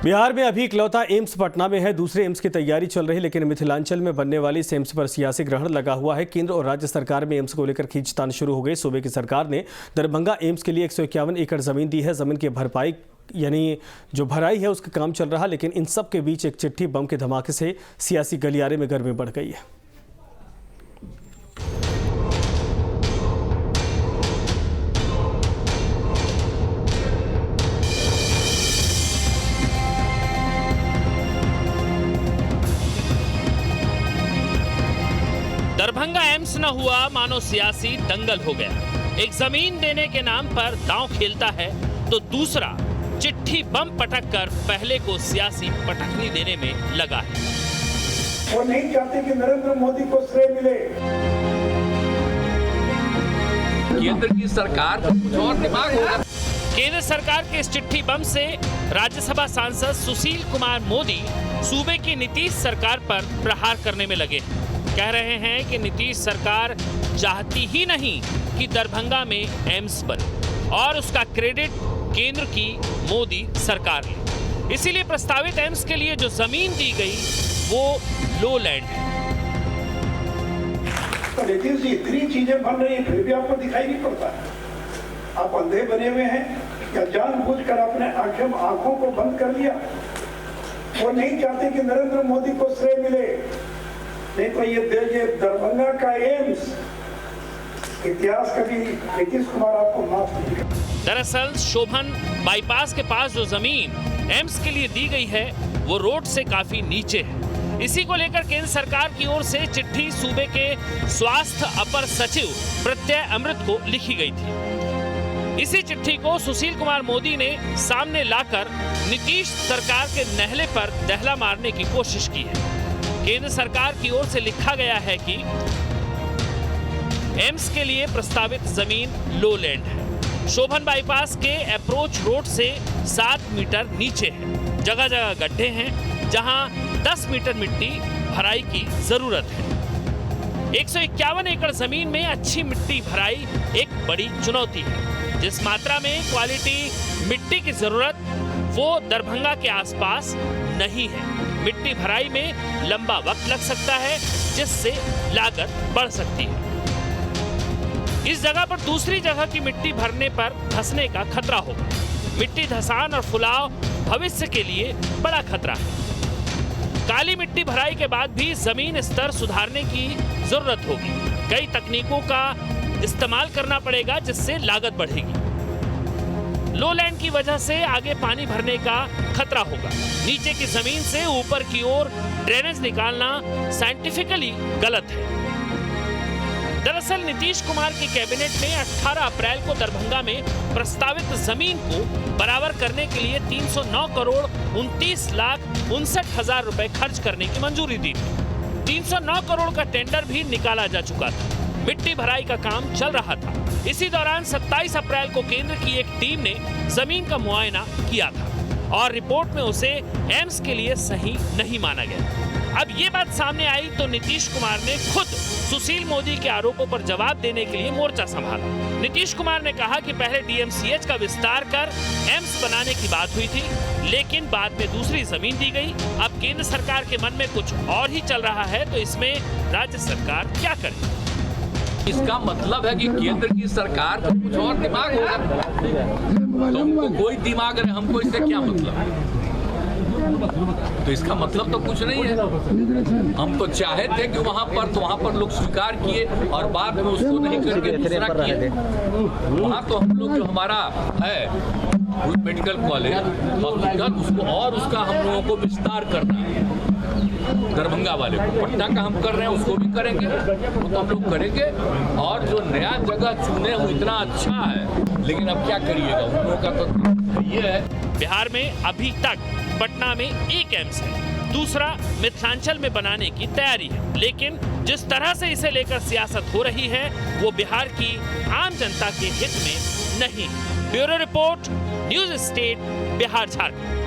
बिहार में अभी इकलौता एम्स पटना में है। दूसरे एम्स की तैयारी चल रही, लेकिन मिथिलांचल में बनने वाली इस एम्स पर सियासी ग्रहण लगा हुआ है। केंद्र और राज्य सरकार में एम्स को लेकर खींचतान शुरू हो गई। सूबे की सरकार ने दरभंगा एम्स के लिए 151 एकड़ जमीन दी है। जमीन की भरपाई यानी जो भराई है उसका काम चल रहा, लेकिन इन सब के बीच एक चिट्ठी बम के धमाके से सियासी गलियारे में गर्मी बढ़ गई है। दरभंगा एम्स न हुआ मानो सियासी दंगल हो गया। एक जमीन देने के नाम पर दांव खेलता है तो दूसरा चिट्ठी बम पटक कर पहले को सियासी पटकनी देने में लगा है। वो नहीं चाहते कि नरेंद्र मोदी को श्रेय मिले। केंद्र की सरकार का कुछ और दिमाग होगा। केंद्र सरकार के इस चिट्ठी बम से राज्यसभा सांसद सुशील कुमार मोदी सूबे की नीतीश सरकार पर प्रहार करने में लगे। कह रहे हैं कि नीतीश सरकार चाहती ही नहीं कि दरभंगा में एम्स बने और उसका क्रेडिट केंद्र की मोदी सरकार ले। इसीलिए प्रस्तावित एम्स के लिए जो जमीन दी गई वो लो लैंड है। तो नीतीश जी इतनी चीजें बन रही हैं फिर भी आपको दिखाई नहीं पड़ता है। आप अंधे बने हुए हैं या जानबूझकर अपने आंखों को बंद कर लिया। वो नहीं चाहते कि नरेंद्र मोदी को श्रेय मिले, नहीं तो ये दरभंगा का एम्स इतिहास कभी नीतीश कुमार आपको माफ नहीं करेगा। दरअसल शोभन बाईपास के पास जो जमीन एम्स के लिए दी गई है वो रोड से काफी नीचे है। इसी को लेकर केंद्र सरकार की ओर से चिट्ठी सूबे के स्वास्थ्य अपर सचिव प्रत्यय अमृत को लिखी गई थी। इसी चिट्ठी को सुशील कुमार मोदी ने सामने लाकर नीतीश सरकार के नहले पर दहला मारने की कोशिश की है। केंद्र सरकार की ओर से लिखा गया है कि एम्स के लिए प्रस्तावित जमीन लो लैंड है। शोभन बाईपास के अप्रोच रोड से 7 मीटर नीचे है। जगह जगह गड्ढे हैं जहां 10 मीटर मिट्टी भराई की जरूरत है। 151 एकड़ जमीन में अच्छी मिट्टी भराई एक बड़ी चुनौती है। जिस मात्रा में क्वालिटी मिट्टी की जरूरत वो दरभंगा के आसपास नहीं है। मिट्टी भराई में लंबा वक्त लग सकता है, जिससे लागत बढ़ सकती है। इस जगह पर दूसरी जगह की मिट्टी भरने पर धंसने का खतरा होगा। मिट्टी धंसान और फुलाव भविष्य के लिए बड़ा खतरा है। काली मिट्टी भराई के बाद भी जमीन स्तर सुधारने की जरूरत होगी। कई तकनीकों का इस्तेमाल करना पड़ेगा, जिससे लागत बढ़ेगी। लो लैंड की वजह से आगे पानी भरने का खतरा होगा। नीचे की जमीन से ऊपर की ओर ड्रेनेज निकालना साइंटिफिकली गलत है। दरअसल नीतीश कुमार की कैबिनेट ने 18 अप्रैल को दरभंगा में प्रस्तावित जमीन को बराबर करने के लिए 309 करोड़ 29,59,000 रुपए खर्च करने की मंजूरी दी थी। 309 करोड़ का टेंडर भी निकाला जा चुका था। मिट्टी भराई का काम चल रहा था। इसी दौरान 27 अप्रैल को केंद्र की एक टीम ने जमीन का मुआयना किया था और रिपोर्ट में उसे एम्स के लिए सही नहीं माना गया। अब ये बात सामने आई तो नीतीश कुमार ने खुद सुशील मोदी के आरोपों पर जवाब देने के लिए मोर्चा संभाला। नीतीश कुमार ने कहा कि पहले डीएमसीएच का विस्तार कर एम्स बनाने की बात हुई थी, लेकिन बाद में दूसरी जमीन दी गई। अब केंद्र सरकार के मन में कुछ और ही चल रहा है, तो इसमें राज्य सरकार क्या करे? इसका मतलब है कि केंद्र की सरकार का कुछ और दिमाग होगा। तुमको कोई दिमाग है, हमको इससे क्या मतलब? तो इसका मतलब तो कुछ नहीं है। हम तो चाहे थे कि वहां पर लोग स्वीकार किए और बाद में उसको नहीं करके दूसरा किए। वहां तो हम लोग जो हमारा है मेडिकल कॉलेज हॉस्पिटल, उसको और उसका हम लोगों को विस्तार करना है। दरभंगा वाले को पट्टा का हम कर रहे हैं, उसको भी करेंगे, वो तो हम लोग करेंगे। और जो नया जगह चुने वो इतना अच्छा है, लेकिन अब क्या करिएगा, उन लोगों का तो ये है। बिहार में अभी तक पटना में एक एम्स है, दूसरा मिथिलांचल में बनाने की तैयारी है, लेकिन जिस तरह से इसे लेकर सियासत हो रही है वो बिहार की आम जनता के हित में नहीं। Bureau report, news state, Bihar Jharkhand.